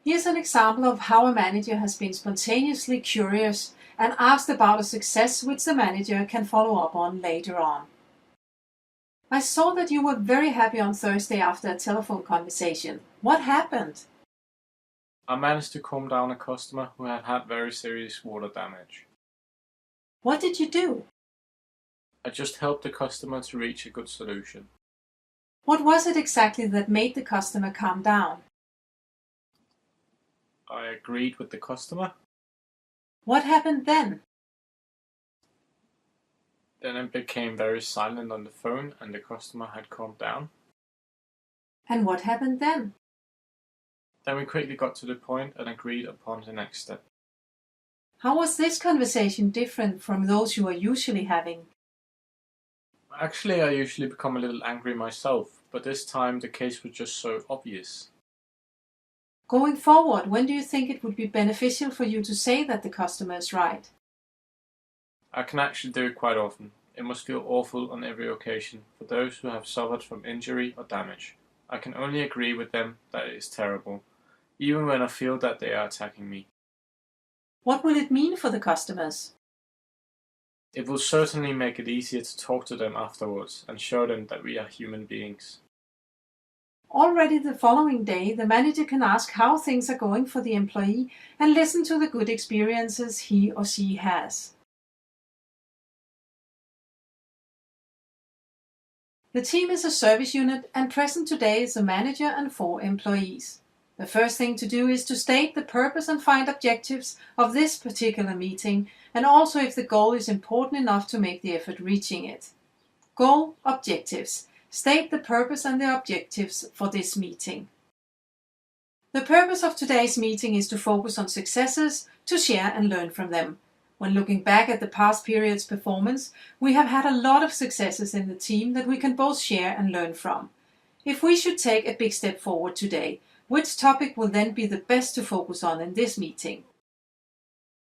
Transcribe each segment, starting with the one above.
Here's an example of how a manager has been spontaneously curious and asked about a success which the manager can follow up on later on. I saw that you were very happy on Thursday after a telephone conversation. What happened? I managed to calm down a customer who had had very serious water damage. What did you do? I just helped the customer to reach a good solution. What was it exactly that made the customer calm down? I agreed with the customer. What happened then? Then it became very silent on the phone and the customer had calmed down. And what happened then? Then we quickly got to the point and agreed upon the next step. How was this conversation different from those you are usually having? Actually, I usually become a little angry myself, but this time the case was just so obvious. Going forward, when do you think it would be beneficial for you to say that the customer is right? I can actually do it quite often. It must feel awful on every occasion for those who have suffered from injury or damage. I can only agree with them that it is terrible, even when I feel that they are attacking me. What will it mean for the customers? It will certainly make it easier to talk to them afterwards and show them that we are human beings. Already the following day, the manager can ask how things are going for the employee and listen to the good experiences he or she has. The team is a service unit and present today is a manager and 4 employees. The first thing to do is to state the purpose and find objectives of this particular meeting and also if the goal is important enough to make the effort reaching it. Goal, objectives. State the purpose and the objectives for this meeting. The purpose of today's meeting is to focus on successes, to share and learn from them. When looking back at the past period's performance, we have had a lot of successes in the team that we can both share and learn from. If we should take a big step forward today, which topic will then be the best to focus on in this meeting?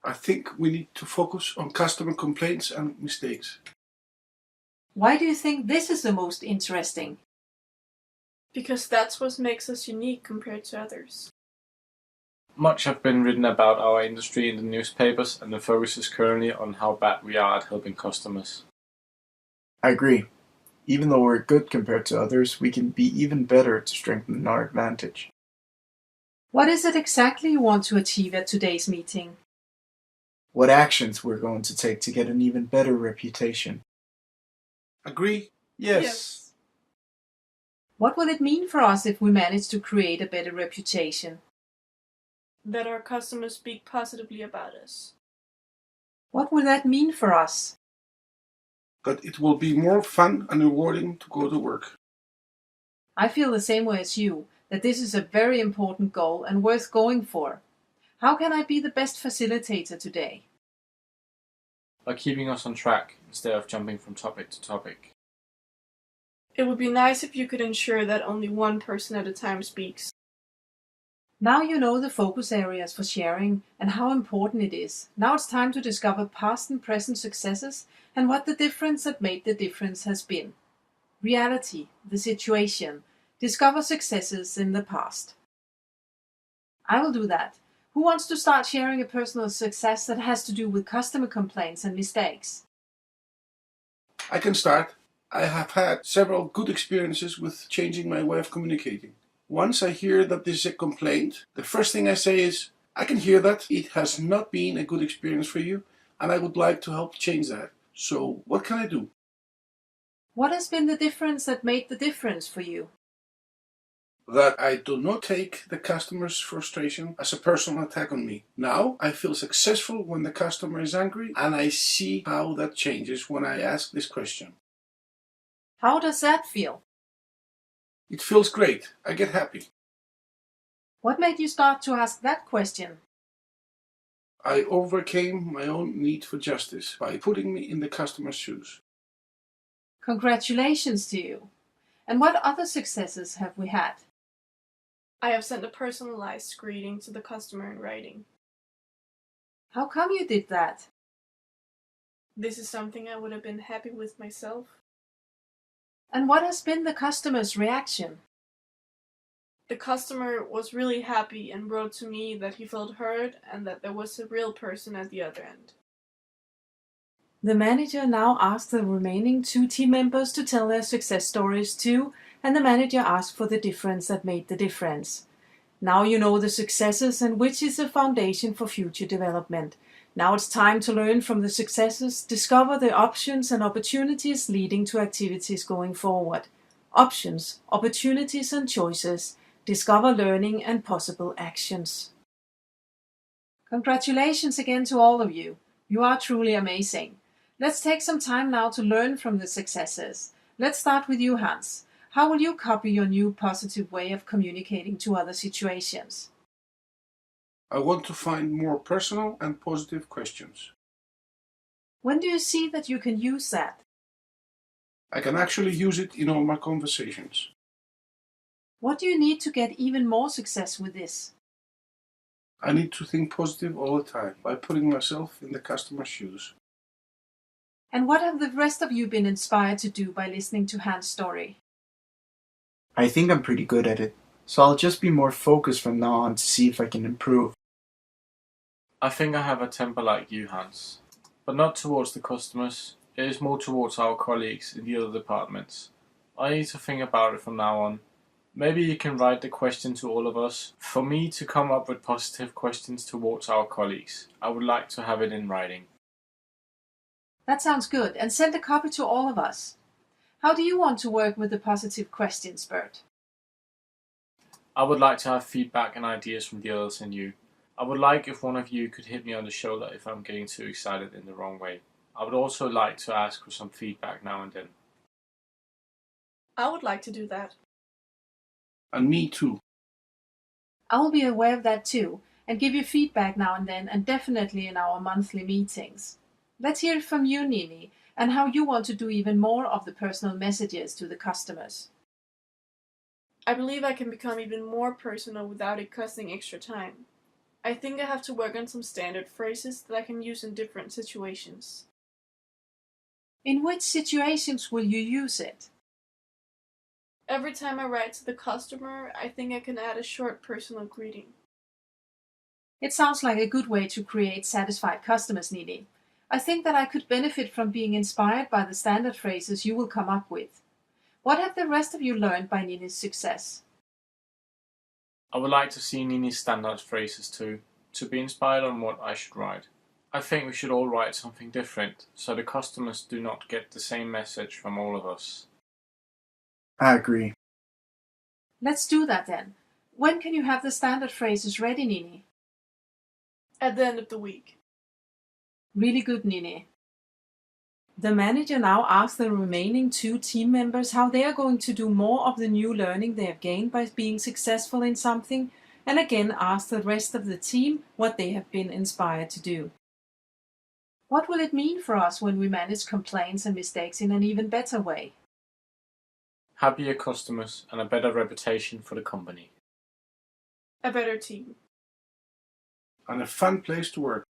I think we need to focus on customer complaints and mistakes. Why do you think this is the most interesting? Because that's what makes us unique compared to others. Much have been written about our industry in the newspapers, and the focus is currently on how bad we are at helping customers. I agree. Even though we're good compared to others, we can be even better to strengthen our advantage. What is it exactly you want to achieve at today's meeting? What actions we're going to take to get an even better reputation. Agree? Yes. What will it mean for us if we manage to create a better reputation? That our customers speak positively about us. What will that mean for us? That it will be more fun and rewarding to go to work. I feel the same way as you, that this is a very important goal and worth going for. How can I be the best facilitator today? By keeping us on track instead of jumping from topic to topic. It would be nice if you could ensure that only one person at a time speaks. Now you know the focus areas for sharing and how important it is. Now it's time to discover past and present successes and what the difference that made the difference has been. Reality, the situation. Discover successes in the past. I will do that. Who wants to start sharing a personal success that has to do with customer complaints and mistakes? I can start. I have had several good experiences with changing my way of communicating. Once I hear that this is a complaint, the first thing I say is, I can hear that it has not been a good experience for you, and I would like to help change that. So what can I do? What has been the difference that made the difference for you? That I do not take the customer's frustration as a personal attack on me. Now I feel successful when the customer is angry, and I see how that changes when I ask this question. How does that feel? It feels great. I get happy. What made you start to ask that question? I overcame my own need for justice by putting me in the customer's shoes. Congratulations to you. And what other successes have we had? I have sent a personalized greeting to the customer in writing. How come you did that? This is something I would have been happy with myself. And what has been the customer's reaction? The customer was really happy and wrote to me that he felt heard and that there was a real person at the other end. The manager now asks the remaining 2 team members to tell their success stories too, and the manager asks for the difference that made the difference. Now you know the successes and which is the foundation for future development. Now it's time to learn from the successes, discover the options and opportunities leading to activities going forward. Options, opportunities and choices. Discover learning and possible actions. Congratulations again to all of you. You are truly amazing. Let's take some time now to learn from the successes. Let's start with you, Hans. How will you copy your new positive way of communicating to other situations? I want to find more personal and positive questions. When do you see that you can use that? I can actually use it in all my conversations. What do you need to get even more success with this? I need to think positive all the time by putting myself in the customer's shoes. And what have the rest of you been inspired to do by listening to Hans' story? I think I'm pretty good at it, so I'll just be more focused from now on to see if I can improve. I think I have a temper like you, Hans, but not towards the customers. It is more towards our colleagues in the other departments. I need to think about it from now on. Maybe you can write the question to all of us. For me to come up with positive questions towards our colleagues, I would like to have it in writing. That sounds good, and send a copy to all of us. How do you want to work with the positive questions, Bert? I would like to have feedback and ideas from the others and you. I would like if one of you could hit me on the shoulder if I'm getting too excited in the wrong way. I would also like to ask for some feedback now and then. I would like to do that. And me too. I will be aware of that too, and give you feedback now and then, and definitely in our monthly meetings. Let's hear from you, Nini, and how you want to do even more of the personal messages to the customers. I believe I can become even more personal without it costing extra time. I think I have to work on some standard phrases that I can use in different situations. In which situations will you use it? Every time I write to the customer, I think I can add a short personal greeting. It sounds like a good way to create satisfied customers, Nini. I think that I could benefit from being inspired by the standard phrases you will come up with. What have the rest of you learned by Nini's success? I would like to see Nini's standard phrases too, to be inspired on what I should write. I think we should all write something different, so the customers do not get the same message from all of us. I agree. Let's do that then. When can you have the standard phrases ready, Nini? At the end of the week. Really good, Nini. The manager now asks the remaining 2 team members how they are going to do more of the new learning they have gained by being successful in something, and again asks the rest of the team what they have been inspired to do. What will it mean for us when we manage complaints and mistakes in an even better way? Happier customers and a better reputation for the company. A better team. And a fun place to work.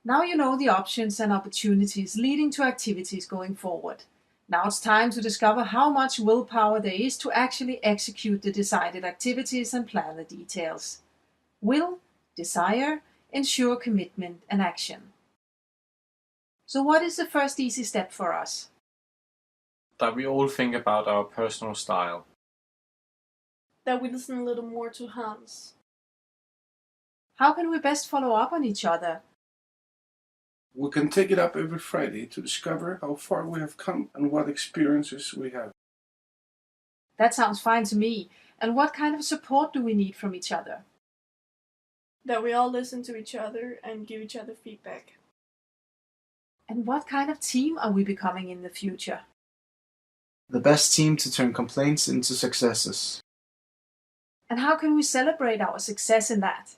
Now you know the options and opportunities leading to activities going forward. Now it's time to discover how much willpower there is to actually execute the decided activities and plan the details. Will, desire, ensure commitment and action. So what is the first easy step for us? That we all think about our personal style. That we listen a little more to Hans. How can we best follow up on each other? We can take it up every Friday to discover how far we have come and what experiences we have. That sounds fine to me. And what kind of support do we need from each other? That we all listen to each other and give each other feedback. And what kind of team are we becoming in the future? The best team to turn complaints into successes. And how can we celebrate our success in that?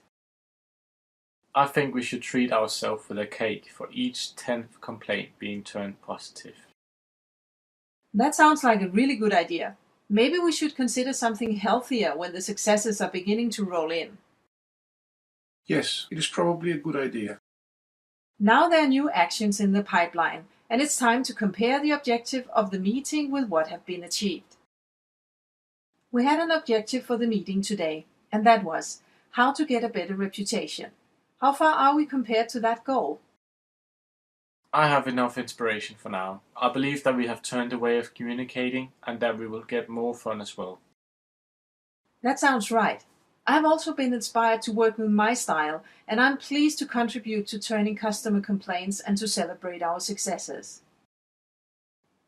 I think we should treat ourselves with a cake for each 10th complaint being turned positive. That sounds like a really good idea. Maybe we should consider something healthier when the successes are beginning to roll in. Yes, it is probably a good idea. Now there are new actions in the pipeline, and it's time to compare the objective of the meeting with what have been achieved. We had an objective for the meeting today, and that was how to get a better reputation. How far are we compared to that goal? I have enough inspiration for now. I believe that we have turned a way of communicating and that we will get more fun as well. That sounds right. I've also been inspired to work with my style, and I'm pleased to contribute to turning customer complaints and to celebrate our successes.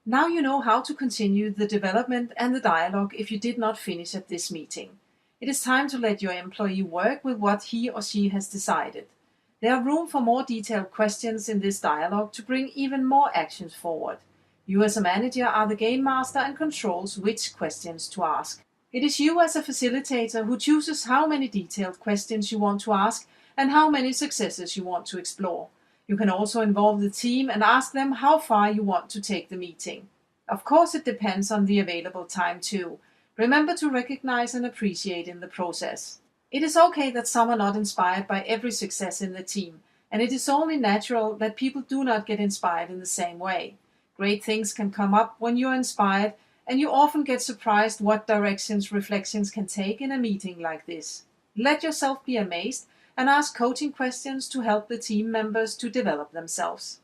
Now you know how to continue the development and the dialogue if you did not finish at this meeting. It is time to let your employee work with what he or she has decided. There are room for more detailed questions in this dialogue to bring even more actions forward. You as a manager are the game master and controls which questions to ask. It is you as a facilitator who chooses how many detailed questions you want to ask and how many successes you want to explore. You can also involve the team and ask them how far you want to take the meeting. Of course, it depends on the available time too. Remember to recognize and appreciate in the process. It is okay that some are not inspired by every success in the team, and it is only natural that people do not get inspired in the same way. Great things can come up when you are inspired, and you often get surprised what directions reflections can take in a meeting like this. Let yourself be amazed and ask coaching questions to help the team members to develop themselves.